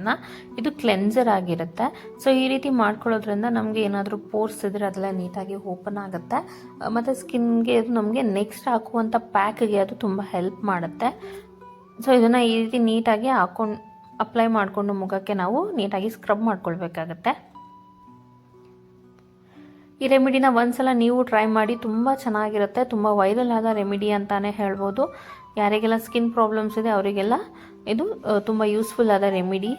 ಇದು ಕ್ಲೆನ್ಸರ್ ಆಗಿರುತ್ತೆ. ಸೊ ಈ ರೀತಿ ಮಾಡ್ಕೊಳ್ಳೋದ್ರಿಂದ ನಮಗೆ ಏನಾದರೂ ಪೋರ್ಸ್ ಇದ್ದರೆ ಅದೆಲ್ಲ ನೀಟಾಗಿ ಓಪನ್ ಆಗುತ್ತೆ. ಮತ್ತು ಸ್ಕಿನ್ಗೆ ನಮಗೆ ನೆಕ್ಸ್ಟ್ ಹಾಕುವಂಥ ಪ್ಯಾಕ್ಗೆ ಅದು ತುಂಬ ಹೆಲ್ಪ್ ಮಾಡುತ್ತೆ. ಸೊ ಇದನ್ನು ಈ ರೀತಿ ನೀಟಾಗಿ ಅಪ್ಲೈ ಮಾಡಿಕೊಂಡು ಮುಖಕ್ಕೆ ನಾವು ನೀಟಾಗಿ ಸ್ಕ್ರಬ್ ಮಾಡ್ಕೊಳ್ಬೇಕಾಗತ್ತೆ. ಈ ರೆಮಿಡಿನ ಒಂದ್ಸಲ ನೀವು ಟ್ರೈ ಮಾಡಿ. ತುಂಬ ಚೆನ್ನಾಗಿರುತ್ತೆ. ತುಂಬ ವೈರಲ್ ಆದ ರೆಮಿಡಿ ಅಂತಾನೆ ಹೇಳ್ಬೋದು. ಯಾರಿಗೆಲ್ಲ ಸ್ಕಿನ್ ಪ್ರಾಬ್ಲಮ್ಸ್ ಇದೆ ಅವರಿಗೆಲ್ಲ ಇದು ತುಂಬ ಯೂಸ್ಫುಲ್ ಆದ ರೆಮಿಡಿ.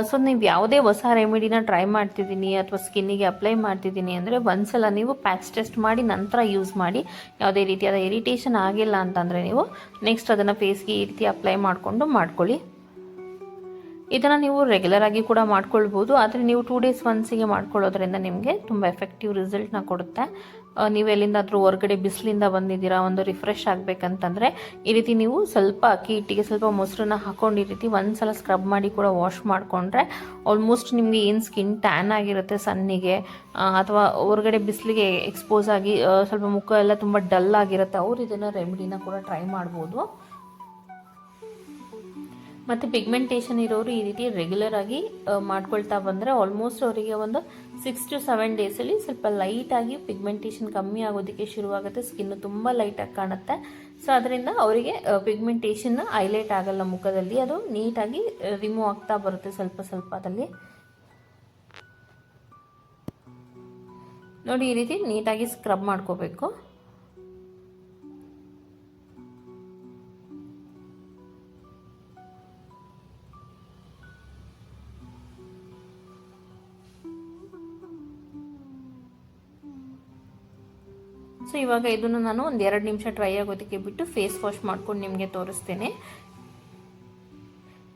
ಸೊ ನೀವು ಯಾವುದೇ ಹೊಸ ರೆಮಿಡಿನ ಟ್ರೈ ಮಾಡ್ತಿದ್ದೀನಿ ಅಥವಾ ಸ್ಕಿನ್ನಿಗೆ ಅಪ್ಲೈ ಮಾಡ್ತಿದ್ದೀನಿ ಅಂದರೆ ಒಂದ್ಸಲ ನೀವು ಪ್ಯಾಚ್ ಟೆಸ್ಟ್ ಮಾಡಿ ನಂತರ ಯೂಸ್ ಮಾಡಿ. ಯಾವುದೇ ರೀತಿಯಾದ ಇರಿಟೇಷನ್ ಆಗಿಲ್ಲ ಅಂತಂದರೆ ನೀವು ನೆಕ್ಸ್ಟ್ ಅದನ್ನು ಫೇಸ್ಗೆ ಈ ರೀತಿ ಅಪ್ಲೈ ಮಾಡ್ಕೊಳ್ಳಿ. ಇದನ್ನು ನೀವು ರೆಗ್ಯುಲರ್ ಆಗಿ ಕೂಡ ಮಾಡ್ಕೊಳ್ಬೋದು. ಆದರೆ ನೀವು 2 ಡೇಸ್ ಒನ್ಸಿಗೆ ಮಾಡ್ಕೊಳ್ಳೋದ್ರಿಂದ ನಿಮಗೆ ತುಂಬ ಎಫೆಕ್ಟಿವ್ ರಿಸಲ್ಟ್ನ ಕೊಡುತ್ತೆ. ನೀವು ಎಲ್ಲಿಂದಾದರೂ ಹೊರಗಡೆ ಬಿಸಿಲಿಂದ ಬಂದಿದ್ದೀರಾ, ಒಂದು ರಿಫ್ರೆಶ್ ಆಗಬೇಕಂತಂದರೆ ಈ ರೀತಿ ನೀವು ಸ್ವಲ್ಪ ಅಕ್ಕಿ ಹಿಟ್ಟಿಗೆ ಸ್ವಲ್ಪ ಮೊಸರನ್ನ ಹಾಕೊಂಡು ಈ ರೀತಿ ಒಂದ್ಸಲ ಸ್ಕ್ರಬ್ ಮಾಡಿ ಕೂಡ ವಾಶ್ ಮಾಡಿಕೊಂಡ್ರೆ ಆಲ್ಮೋಸ್ಟ್ ನಿಮಗೆ ಏನು ಸ್ಕಿನ್ ಟ್ಯಾನ್ ಆಗಿರುತ್ತೆ ಸನ್ನಿಗೆ ಅಥವಾ ಹೊರಗಡೆ ಬಿಸಿಲಿಗೆ ಎಕ್ಸ್ಪೋಸ್ ಆಗಿ ಸ್ವಲ್ಪ ಮುಖ ಎಲ್ಲ ತುಂಬ ಡಲ್ ಆಗಿರುತ್ತೆ, ಅವ್ರು ಇದನ್ನು ರೆಮಿಡಿನ ಕೂಡ ಟ್ರೈ ಮಾಡ್ಬೋದು. ಮತ್ತು ಪಿಗ್ಮೆಂಟೇಷನ್ ಇರೋರು ಈ ರೀತಿ ರೆಗ್ಯುಲರ್ ಆಗಿ ಮಾಡ್ಕೊಳ್ತಾ ಬಂದರೆ ಆಲ್ಮೋಸ್ಟ್ ಅವರಿಗೆ ಒಂದು 6 to 7 ಡೇಸಲ್ಲಿ ಸ್ವಲ್ಪ ಲೈಟಾಗಿ ಪಿಗ್ಮೆಂಟೇಷನ್ ಕಮ್ಮಿ ಆಗೋದಕ್ಕೆ ಶುರುವಾಗುತ್ತೆ. ಸ್ಕಿನ್ನು ತುಂಬ ಲೈಟಾಗಿ ಕಾಣುತ್ತೆ. ಸೊ ಅದರಿಂದ ಅವರಿಗೆ ಪಿಗ್ಮೆಂಟೇಷನ್ ಹೈಲೈಟ್ ಆಗಲ್ಲ ಮುಖದಲ್ಲಿ, ಅದು ನೀಟಾಗಿ ರಿಮೂವ್ ಆಗ್ತಾ ಬರುತ್ತೆ ಸ್ವಲ್ಪದಲ್ಲಿ. ನೋಡಿ, ಈ ರೀತಿ ನೀಟಾಗಿ ಸ್ಕ್ರಬ್ ಮಾಡ್ಕೋಬೇಕು. ಸೊ ಇವಾಗ ಇದನ್ನು ನಾನು ಒಂದು 2 ನಿಮಿಷ ಡ್ರೈ ಆಗೋದಕ್ಕೆ ಬಿಟ್ಟು ಫೇಸ್ ವಾಶ್ ಮಾಡ್ಕೊಂಡು ನಿಮಗೆ ತೋರಿಸ್ತೇನೆ.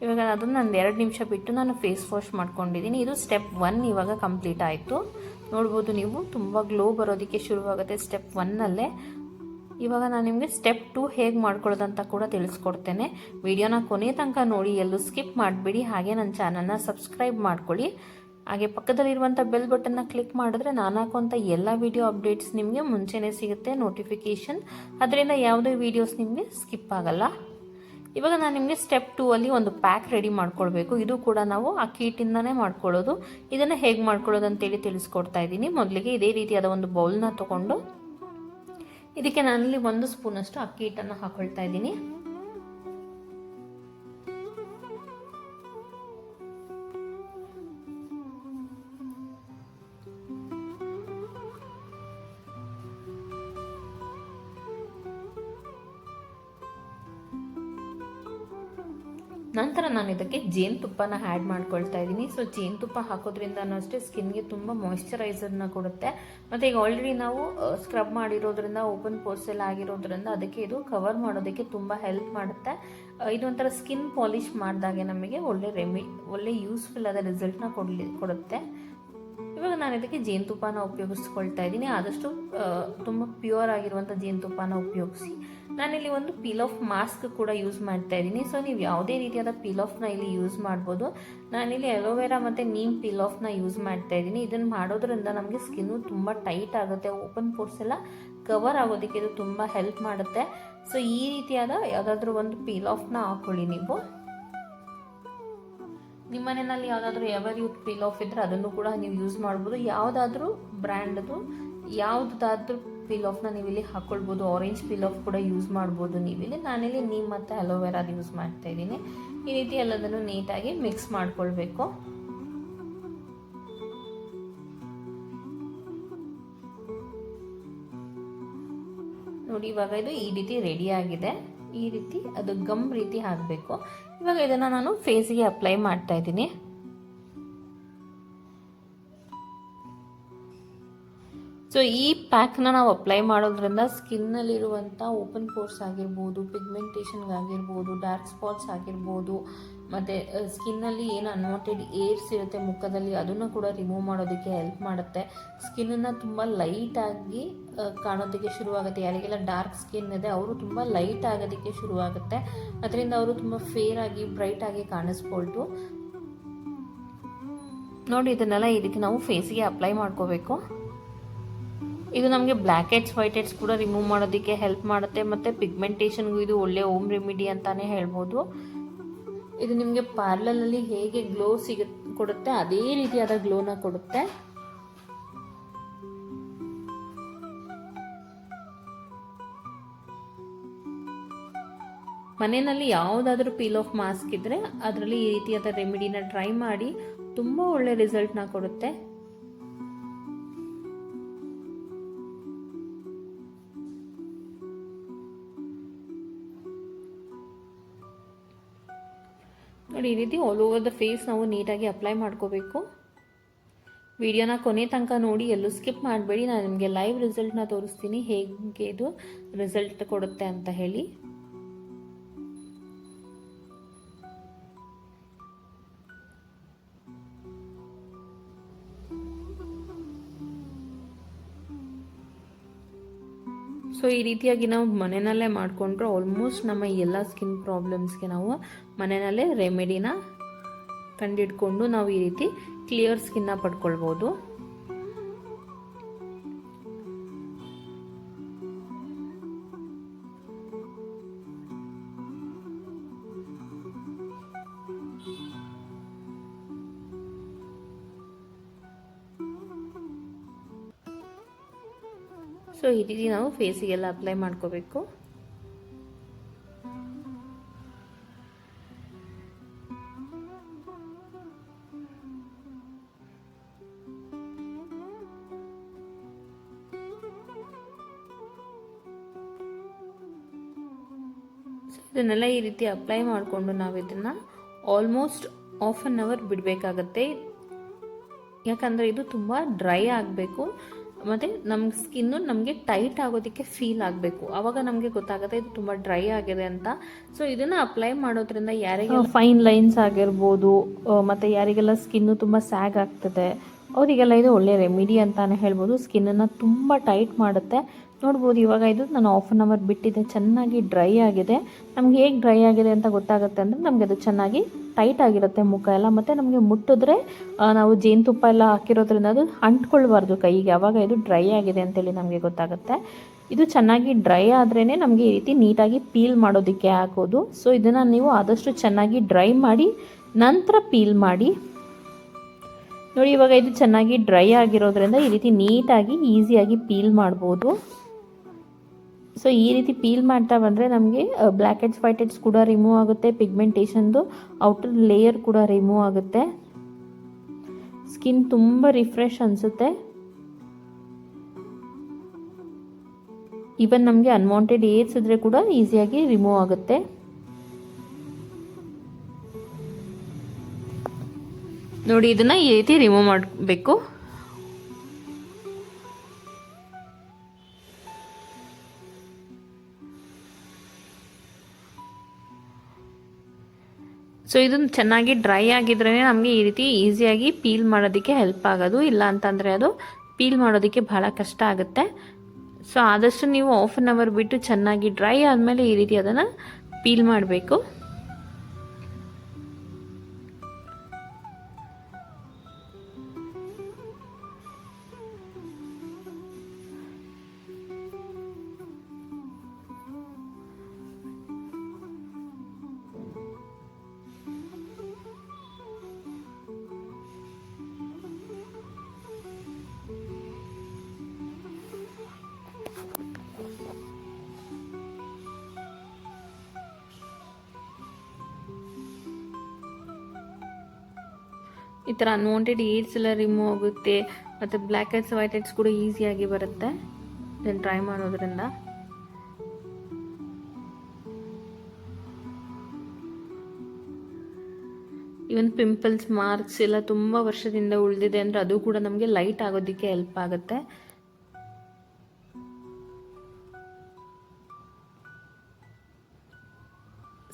ಇವಾಗ ಅದನ್ನು ಒಂದು 2 ನಿಮಿಷ ಬಿಟ್ಟು ನಾನು ಫೇಸ್ ವಾಶ್ ಮಾಡ್ಕೊಂಡಿದ್ದೀನಿ. ಇದು ಸ್ಟೆಪ್ 1 ಇವಾಗ ಕಂಪ್ಲೀಟ್ ಆಯಿತು. ನೋಡ್ಬೋದು ನೀವು, ತುಂಬ ಗ್ಲೋ ಬರೋದಕ್ಕೆ ಶುರುವಾಗುತ್ತೆ ಸ್ಟೆಪ್ 1ನಲ್ಲೇ. ಇವಾಗ ನಾನು ನಿಮಗೆ ಸ್ಟೆಪ್ 2 ಹೇಗೆ ಮಾಡ್ಕೊಳ್ಳೋದಂತ ಕೂಡ ತಿಳಿಸ್ಕೊಡ್ತೇನೆ. ವಿಡಿಯೋನ ಕೊನೆ ತನಕ ನೋಡಿ, ಎಲ್ಲೂ ಸ್ಕಿಪ್ ಮಾಡಬೇಡಿ. ಹಾಗೆ ನನ್ನ ಚಾನಲ್ನ ಸಬ್ಸ್ಕ್ರೈಬ್ ಮಾಡ್ಕೊಳ್ಳಿ. ಹಾಗೆ ಪಕ್ಕದಲ್ಲಿರುವಂಥ ಬೆಲ್ ಬಟನ್ನ ಕ್ಲಿಕ್ ಮಾಡಿದ್ರೆ ನಾನು ಹಾಕುವಂಥ ಎಲ್ಲ ವಿಡಿಯೋ ಅಪ್ಡೇಟ್ಸ್ ನಿಮಗೆ ಮುಂಚೆನೇ ಸಿಗುತ್ತೆ ನೋಟಿಫಿಕೇಷನ್. ಅದರಿಂದ ಯಾವುದೇ ವೀಡಿಯೋಸ್ ನಿಮಗೆ ಸ್ಕಿಪ್ ಆಗಲ್ಲ. ಇವಾಗ ನಾನು ನಿಮಗೆ ಸ್ಟೆಪ್ 2 ಅಲ್ಲಿ ಒಂದು ಪ್ಯಾಕ್ ರೆಡಿ ಮಾಡ್ಕೊಳ್ಬೇಕು. ಇದು ಕೂಡ ನಾವು ಅಕ್ಕಿ ಹಿಟ್ಟಿಂದನೇ ಮಾಡ್ಕೊಳ್ಳೋದು. ಇದನ್ನು ಹೇಗೆ ಮಾಡ್ಕೊಳ್ಳೋದು ಅಂತೇಳಿ ತಿಳಿಸ್ಕೊಡ್ತಾ ಇದ್ದೀನಿ. ಮೊದಲಿಗೆ ಇದೇ ರೀತಿಯಾದ ಒಂದು ಬೌಲ್ನ ತೊಗೊಂಡು ಇದಕ್ಕೆ ನಾನಲ್ಲಿ 1 ಸ್ಪೂನಷ್ಟು ಅಕ್ಕಿ ಹಿಟ್ಟನ್ನು ಹಾಕೊಳ್ತಾ ಇದ್ದೀನಿ. ನಂತರ ನಾನು ಇದಕ್ಕೆ ಜೇನುತುಪ್ಪನ ಆ್ಯಡ್ ಮಾಡ್ಕೊಳ್ತಾ ಇದ್ದೀನಿ. ಸೊ ಜೇನುತುಪ್ಪ ಹಾಕೋದ್ರಿಂದನೂ ಅಷ್ಟೇ ಸ್ಕಿನ್ಗೆ ತುಂಬ ಮಾಯ್ಶ್ಚರೈಸರ್ನ ಕೊಡುತ್ತೆ. ಮತ್ತು ಈಗ ಆಲ್ರೆಡಿ ನಾವು ಸ್ಕ್ರಬ್ ಮಾಡಿರೋದ್ರಿಂದ ಓಪನ್ ಪೋರ್ಸ್ ಎಲ್ಲ ಆಗಿರೋದ್ರಿಂದ ಅದಕ್ಕೆ ಇದು ಕವರ್ ಮಾಡೋದಕ್ಕೆ ತುಂಬ ಹೆಲ್ಪ್ ಮಾಡುತ್ತೆ. ಇದೊಂಥರ ಸ್ಕಿನ್ ಪಾಲಿಷ್ ಮಾಡಿದಾಗೆ ನಮಗೆ ಒಳ್ಳೆ ಯೂಸ್ಫುಲ್ ಆದ ರಿಸಲ್ಟ್ನ ಕೊಡುತ್ತೆ. ಇವಾಗ ನಾನು ಇದಕ್ಕೆ ಜೇನುತುಪ್ಪನ ಉಪಯೋಗಿಸ್ಕೊಳ್ತಾ ಇದ್ದೀನಿ. ಆದಷ್ಟು ತುಂಬ ಪ್ಯೂರ್ ಆಗಿರುವಂಥ ಜೇನುತುಪ್ಪನ ಉಪಯೋಗಿಸಿ. ನಾನಿಲ್ಲಿ ಒಂದು ಪೀಲ್ ಆಫ್ ಮಾಸ್ಕ್ ಕೂಡ ಯೂಸ್ ಮಾಡ್ತಾ ಇದ್ದೀನಿ. ಸೊ ನೀವು ಯಾವುದೇ ರೀತಿಯಾದ ಪೀಲ್ ಆಫ್ನ ಇಲ್ಲಿ ಯೂಸ್ ಮಾಡ್ಬೋದು. ನಾನಿಲ್ಲಿ ಅಲೋವೆರಾ ಮತ್ತು ನೀಮ್ ಪೀಲ್ ಆಫ್ನ ಯೂಸ್ ಮಾಡ್ತಾ ಇದ್ದೀನಿ. ಇದನ್ನು ಮಾಡೋದ್ರಿಂದ ನಮಗೆ ಸ್ಕಿನ್ನು ತುಂಬ ಟೈಟ್ ಆಗುತ್ತೆ, ಓಪನ್ ಪೋರ್ಸ್ ಎಲ್ಲ ಕವರ್ ಆಗೋದಕ್ಕೆ ಇದು ತುಂಬ ಹೆಲ್ಪ್ ಮಾಡುತ್ತೆ. ಸೊ ಈ ರೀತಿಯಾದ ಯಾವುದಾದ್ರೂ ಒಂದು ಪೀಲ್ ಆಫ್ನ ಹಾಕ್ಕೊಳ್ಳಿ ನೀವು. ನಿಮ್ಮ ಮನೆಯಲ್ಲಿ ಯಾವುದಾದ್ರೂ ಎವರ್ ಯೂತ್ ಪೀಲ್ ಆಫ್ ಇದ್ದರೆ ಅದನ್ನು ಕೂಡ ನೀವು ಯೂಸ್ ಮಾಡ್ಬೋದು. ಯಾವುದಾದ್ರೂ ಬ್ರ್ಯಾಂಡ್ದು ಯಾವುದಾದ್ರೂ ಪೀಲ್ ಆಫ್ನ ನೀವಿಲ್ಲಿ ಹಾಕ್ಕೊಳ್ಬೋದು. ಆರೆಂಜ್ ಪೀಲ್ ಆಫ್ ಕೂಡ ಯೂಸ್ ಮಾಡ್ಬೋದು ನೀವಿಲ್ಲಿ. ನಾನಿಲ್ಲಿ ನೀಮ್ ಮತ್ತು ಅಲೋವೆರಾದ ಯೂಸ್ ಮಾಡ್ತಾ ಇದ್ದೀನಿ. ಈ ರೀತಿ ಎಲ್ಲದನ್ನು ನೀಟಾಗಿ ಮಿಕ್ಸ್ ಮಾಡ್ಕೊಳ್ಬೇಕು. ನೋಡಿ ಇವಾಗ ಇದು ಈ ರೀತಿ ರೆಡಿ ಆಗಿದೆ. ಈ ರೀತಿ ಅದು ಗಮ್ ರೀತಿ ಆಗಬೇಕು. ಇವಾಗ ಇದನ್ನು ನಾನು ಫೇಸಿಗೆ ಅಪ್ಲೈ ಮಾಡ್ತಾ ಇದ್ದೀನಿ. ಸೊ ಈ ಪ್ಯಾಕ್ನ ನಾವು ಅಪ್ಲೈ ಮಾಡೋದ್ರಿಂದ ಸ್ಕಿನ್ನಲ್ಲಿರುವಂಥ ಓಪನ್ ಪೋರ್ಸ್ ಆಗಿರ್ಬೋದು, ಪಿಗ್ಮೆಂಟೇಷನ್ಗಾಗಿರ್ಬೋದು, ಡಾರ್ಕ್ ಸ್ಪಾಟ್ಸ್ ಆಗಿರ್ಬೋದು, ಮತ್ತು ಸ್ಕಿನ್ನಲ್ಲಿ ಏನು ಅನ್ವಾಂಟೆಡ್ ಏರ್ಸ್ ಇರುತ್ತೆ ಮುಖದಲ್ಲಿ ಅದನ್ನು ಕೂಡ ರಿಮೂವ್ ಮಾಡೋದಕ್ಕೆ ಹೆಲ್ಪ್ ಮಾಡುತ್ತೆ. ಸ್ಕಿನ್ನನ್ನು ತುಂಬ ಲೈಟಾಗಿ ಕಾಣೋದಕ್ಕೆ ಶುರುವಾಗುತ್ತೆ. ಯಾರಿಗೆಲ್ಲ ಡಾರ್ಕ್ ಸ್ಕಿನ್ ಇದೆ ಅವರು ತುಂಬ ಲೈಟ್ ಆಗೋದಕ್ಕೆ ಶುರುವಾಗುತ್ತೆ. ಅದರಿಂದ ಅವರು ತುಂಬ ಫೇರ್ ಆಗಿ ಬ್ರೈಟ್ ಆಗಿ ಕಾಣಿಸ್ಕೊಳ್ತು. ನೋಡಿ ಇದನ್ನೆಲ್ಲ ಈ ರೀತಿ ನಾವು ಫೇಸಿಗೆ ಅಪ್ಲೈ ಮಾಡ್ಕೋಬೇಕು. ಇದು ನಮಗೆ ಬ್ಲ್ಯಾಕ್ ಹೆಡ್ಸ್ ವೈಟ್ ಹೆಡ್ಸ್ ಕೂಡ ರಿಮೂವ್ ಮಾಡೋದಕ್ಕೆ ಹೆಲ್ಪ್ ಮಾಡುತ್ತೆ. ಮತ್ತು ಪಿಗ್ಮೆಂಟೇಷನ್ಗೂ ಇದು ಒಳ್ಳೆ ಹೋಮ್ ರೆಮಿಡಿ ಅಂತಲೇ ಹೇಳ್ಬೋದು. ಇದು ನಿಮಗೆ ಪಾರ್ಲರಲ್ಲಿ ಹೇಗೆ ಗ್ಲೋ ಕೊಡುತ್ತೆ ಅದೇ ರೀತಿಯಾದ ಗ್ಲೋನ ಕೊಡುತ್ತೆ. ಮನೆಯಲ್ಲಿ ಯಾವುದಾದ್ರೂ ಪೀಲ್ ಆಫ್ ಮಾಸ್ಕ್ ಇದ್ದರೆ ಅದರಲ್ಲಿ ಈ ರೀತಿಯಾದ ರೆಮಿಡಿನ ಟ್ರೈ ಮಾಡಿ, ತುಂಬ ಒಳ್ಳೆ ರಿಸಲ್ಟ್ನ ಕೊಡುತ್ತೆ. ನೋಡಿ ಈ ರೀತಿ ಆಲ್ ಓವರ್ ದ ಫೇಸ್ ನಾವು ನೀಟಾಗಿ ಅಪ್ಲೈ ಮಾಡ್ಕೋಬೇಕು. ವಿಡಿಯೋನ ಕೊನೆ ತನಕ ನೋಡಿ, ಎಲ್ಲೂ ಸ್ಕಿಪ್ ಮಾಡಬೇಡಿ. ನಾನು ನಿಮಗೆ ಲೈವ್ ರಿಸಲ್ಟ್ನ ತೋರಿಸ್ತೀನಿ ಹೇಗೆ ಇದು ರಿಸಲ್ಟ್ ಕೊಡುತ್ತೆ ಅಂತ ಹೇಳಿ. ಸೊ ಈ ರೀತಿಯಾಗಿ ನಾವು ಮನೆಯಲ್ಲೇ ಮಾಡಿಕೊಂಡ್ರೆ ಆಲ್ಮೋಸ್ಟ್ ನಮ್ಮ ಎಲ್ಲ ಸ್ಕಿನ್ ಪ್ರಾಬ್ಲಮ್ಸ್ಗೆ ನಾವು ಮನೆಯಲ್ಲೇ ರೆಮಿಡಿನ ಕಂಡಿಡ್ಕೊಂಡು ನಾವು ಈ ರೀತಿ ಕ್ಲಿಯರ್ ಸ್ಕಿನ್ನ ಪಡ್ಕೊಳ್ಬೋದು. ಸೊ ಈ ರೀತಿ ನಾವು ಫೇಸಿಗೆಲ್ಲ ಅಪ್ಲೈ ಮಾಡ್ಕೋಬೇಕು. ಇದನ್ನೆಲ್ಲ ಈ ರೀತಿ ಅಪ್ಲೈ ಮಾಡಿಕೊಂಡು ನಾವು ಇದನ್ನು ಆಲ್ಮೋಸ್ಟ್ ಹಾಫ್ ಆನ್ ಅವರ್ ಬಿಡಬೇಕಾಗತ್ತೆ. ಯಾಕಂದರೆ ಇದು ತುಂಬ ಡ್ರೈ ಆಗಬೇಕು ಮತ್ತು ನಮ್ಮ ಸ್ಕಿನ್ನು ನಮಗೆ ಟೈಟ್ ಆಗೋದಕ್ಕೆ ಫೀಲ್ ಆಗಬೇಕು. ಆವಾಗ ನಮಗೆ ಗೊತ್ತಾಗುತ್ತೆ ಇದು ತುಂಬ ಡ್ರೈ ಆಗಿದೆ ಅಂತ. ಸೊ ಇದನ್ನು ಅಪ್ಲೈ ಮಾಡೋದ್ರಿಂದ ಯಾರಿಗೆ ಫೈನ್ ಲೈನ್ಸ್ ಆಗಿರ್ಬೋದು ಮತ್ತು ಯಾರಿಗೆಲ್ಲ ಸ್ಕಿನ್ನು ತುಂಬ ಸ್ಯಾಗ್ ಆಗ್ತದೆ ಅವರಿಗೆಲ್ಲ ಇದು ಒಳ್ಳೆ ರೆಮಿಡಿ ಅಂತಲೇ ಹೇಳ್ಬೋದು. ಸ್ಕಿನ್ನನ್ನು ತುಂಬ ಟೈಟ್ ಮಾಡುತ್ತೆ. ನೋಡ್ಬೋದು ಇವಾಗ ಇದು ನಾನು ಹಾಫ್ ಆನ್ ಅವರ್ ಬಿಟ್ಟಿದ್ದೆ, ಚೆನ್ನಾಗಿ ಡ್ರೈ ಆಗಿದೆ. ನಮ್ಗೆ ಹೇಗೆ ಡ್ರೈ ಆಗಿದೆ ಅಂತ ಗೊತ್ತಾಗುತ್ತೆ ಅಂದರೆ ನಮಗೆ ಅದು ಚೆನ್ನಾಗಿ ಟೈಟ್ ಆಗಿರುತ್ತೆ ಮುಖ ಎಲ್ಲ. ಮತ್ತು ನಮಗೆ ಮುಟ್ಟಿದ್ರೆ ನಾವು ಜೇನುತುಪ್ಪ ಎಲ್ಲ ಹಾಕಿರೋದ್ರಿಂದ ಅದು ಅಂಟ್ಕೊಳ್ಬಾರ್ದು ಕೈಗೆ, ಆವಾಗ ಇದು ಡ್ರೈ ಆಗಿದೆ ಅಂತೇಳಿ ನಮಗೆ ಗೊತ್ತಾಗುತ್ತೆ. ಇದು ಚೆನ್ನಾಗಿ ಡ್ರೈ ಆದ್ರೇ ನಮಗೆ ಈ ರೀತಿ ನೀಟಾಗಿ ಪೀಲ್ ಮಾಡೋದಕ್ಕೆ ಹಾಕೋದು. ಸೊ ಇದನ್ನು ನೀವು ಆದಷ್ಟು ಚೆನ್ನಾಗಿ ಡ್ರೈ ಮಾಡಿ ನಂತರ ಪೀಲ್ ಮಾಡಿ. ನೋಡಿ ಇವಾಗ ಇದು ಚೆನ್ನಾಗಿ ಡ್ರೈ ಆಗಿರೋದ್ರಿಂದ ಈ ರೀತಿ ನೀಟಾಗಿ ಈಸಿಯಾಗಿ ಪೀಲ್ ಮಾಡ್ಬೋದು. ಸೊ ಈ ರೀತಿ ಪೀಲ್ ಮಾಡ್ತಾ ಬಂದರೆ ನಮಗೆ ಬ್ಲ್ಯಾಕ್ ಹೆಡ್ಸ್ ವೈಟ್ ಹೆಡ್ಸ್ ಕೂಡ ರಿಮೂವ್ ಆಗುತ್ತೆ, ಪಿಗ್ಮೆಂಟೇಷನ್ದು ಔಟರ್ ಲೇಯರ್ ಕೂಡ ರಿಮೂವ್ ಆಗುತ್ತೆ, ಸ್ಕಿನ್ ತುಂಬ ರಿಫ್ರೆಶ್ ಅನಿಸುತ್ತೆ. ಈವನ್ ನಮಗೆ ಅನ್ವಾಂಟೆಡ್ ಏರ್ಸ್ ಇದ್ದರೆ ಕೂಡ ಈಸಿಯಾಗಿ ರಿಮೂವ್ ಆಗುತ್ತೆ. ನೋಡಿ, ಇದನ್ನು ಈ ರೀತಿ ರಿಮೂವ್ ಮಾಡಬೇಕು. ಸೊ ಇದನ್ನು ಚೆನ್ನಾಗಿ ಡ್ರೈ ಆಗಿದ್ರೇ ನಮಗೆ ಈ ರೀತಿ ಈಸಿಯಾಗಿ ಪೀಲ್ ಮಾಡೋದಕ್ಕೆ ಹೆಲ್ಪ್ ಆಗೋದು. ಇಲ್ಲ ಅಂತಂದರೆ ಅದು ಪೀಲ್ ಮಾಡೋದಕ್ಕೆ ಬಹಳ ಕಷ್ಟ ಆಗುತ್ತೆ. ಸೊ ಆದಷ್ಟು ನೀವು ಹಾಫ್ ಆನ್ ಅವರ್ ಬಿಟ್ಟು ಚೆನ್ನಾಗಿ ಡ್ರೈ ಆದಮೇಲೆ ಈ ರೀತಿ ಅದನ್ನು ಪೀಲ್ ಮಾಡಬೇಕು. ಈ ಥರ ಅನ್ವಾಂಟೆಡ್ ಏಡ್ಸ್ ಎಲ್ಲ ರಿಮೂವ್ ಆಗುತ್ತೆ, ಮತ್ತು ಬ್ಲ್ಯಾಕ್ ಹೆಡ್ಸ್ ವೈಟ್ ಹೆಡ್ಸ್ ಕೂಡ ಈಸಿಯಾಗಿ ಬರುತ್ತೆ ಇದನ್ನು ಟ್ರೈ ಮಾಡೋದ್ರಿಂದ. ಇವನ್ ಪಿಂಪಲ್ಸ್, ಮಾರ್ಕ್ಸ್ ಎಲ್ಲ ತುಂಬ ವರ್ಷದಿಂದ ಉಳಿದಿದೆ ಅಂದರೆ ಅದು ಕೂಡ ನಮಗೆ ಲೈಟ್ ಆಗೋದಕ್ಕೆ ಹೆಲ್ಪ್ ಆಗುತ್ತೆ.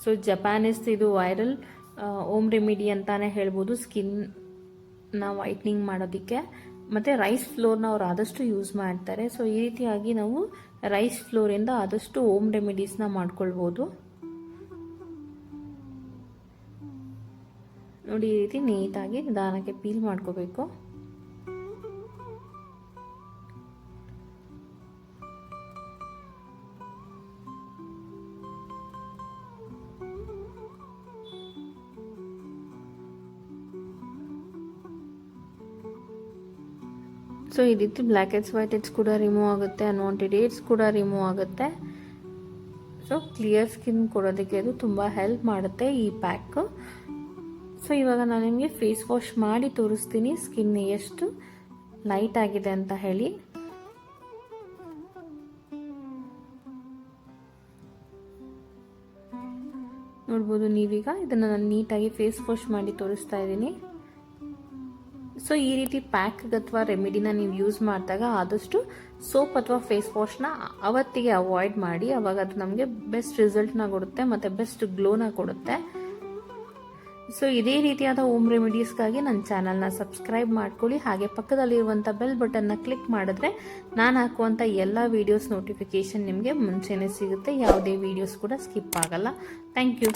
ಸೊ ಜಪಾನೀಸ್ ಇದು ವೈರಲ್ ಹೋಮ್ ರೆಮಿಡಿ ಅಂತಾನೆ ಹೇಳ್ಬೋದು ಸ್ಕಿನ್ನ ವೈಟ್ನಿಂಗ್ ಮಾಡೋದಕ್ಕೆ. ಮತ್ತು ರೈಸ್ ಫ್ಲೋರ್ನ ಅವ್ರು ಆದಷ್ಟು ಯೂಸ್ ಮಾಡ್ತಾರೆ. ಸೊ ಈ ರೀತಿಯಾಗಿ ನಾವು ರೈಸ್ ಫ್ಲೋರಿಂದ ಆದಷ್ಟು ಹೋಮ್ ರೆಮಿಡೀಸ್ನ ಮಾಡ್ಕೊಳ್ಬೋದು. ನೋಡಿ, ಈ ರೀತಿ ನೀಟಾಗಿ ನಿಧಾನಕ್ಕೆ ಪೀಲ್ ಮಾಡ್ಕೋಬೇಕು. ಸೊ ಈ ರೀತಿ ಬ್ಲ್ಯಾಕ್ ಹೆಡ್ಸ್ ವೈಟ್ ಹೆಡ್ಸ್ ಕೂಡ ರಿಮೂವ್ ಆಗುತ್ತೆ, ಅನ್ವಾಂಟೆಡ್ ಏಡ್ಸ್ ಕೂಡ ರಿಮೂವ್ ಆಗುತ್ತೆ. ಸೊ ಕ್ಲಿಯರ್ ಸ್ಕಿನ್ ಕೊಡೋದಕ್ಕೆ ಅದು ತುಂಬ ಹೆಲ್ಪ್ ಮಾಡುತ್ತೆ ಈ ಪ್ಯಾಕ್. ಸೊ ಇವಾಗ ನಾನು ನಿಮಗೆ ಫೇಸ್ ವಾಶ್ ಮಾಡಿ ತೋರಿಸ್ತೀನಿ ಸ್ಕಿನ್ ಎಷ್ಟು ಲೈಟ್ ಆಗಿದೆ ಅಂತ ಹೇಳಿ. ನೋಡ್ಬೋದು ನೀವೀಗ, ಇದನ್ನು ನಾನು ನೀಟಾಗಿ ಫೇಸ್ ವಾಶ್ ಮಾಡಿ ತೋರಿಸ್ತಾ ಇದ್ದೀನಿ. ಸೊ ಈ ರೀತಿ ಪ್ಯಾಕ್ ಅಥವಾ ರೆಮಿಡಿನ ನೀವು ಯೂಸ್ ಮಾಡಿದಾಗ ಆದಷ್ಟು ಸೋಪ್ ಅಥವಾ ಫೇಸ್ ವಾಶ್ನ ಅವತ್ತಿಗೆ ಅವಾಯ್ಡ್ ಮಾಡಿ. ಅವಾಗ ಅದು ನಮಗೆ ಬೆಸ್ಟ್ ರಿಸಲ್ಟ್ನ ಕೊಡುತ್ತೆ ಮತ್ತು ಬೆಸ್ಟ್ ಗ್ಲೋನ ಕೊಡುತ್ತೆ. ಸೊ ಇದೇ ರೀತಿಯಾದ ಹೋಮ್ ರೆಮಿಡೀಸ್ಗಾಗಿ ನನ್ನ ಚಾನಲ್ನ ಸಬ್ಸ್ಕ್ರೈಬ್ ಮಾಡ್ಕೊಳ್ಳಿ. ಹಾಗೆ ಪಕ್ಕದಲ್ಲಿರುವಂಥ ಬೆಲ್ ಬಟನ್ನ ಕ್ಲಿಕ್ ಮಾಡಿದ್ರೆ ನಾನು ಹಾಕುವಂಥ ಎಲ್ಲ ವೀಡಿಯೋಸ್ ನೋಟಿಫಿಕೇಷನ್ ನಿಮಗೆ ಮುಂಚೆನೇ ಸಿಗುತ್ತೆ. ಯಾವುದೇ ವೀಡಿಯೋಸ್ ಕೂಡ ಸ್ಕಿಪ್ ಆಗಲ್ಲ. Thank you.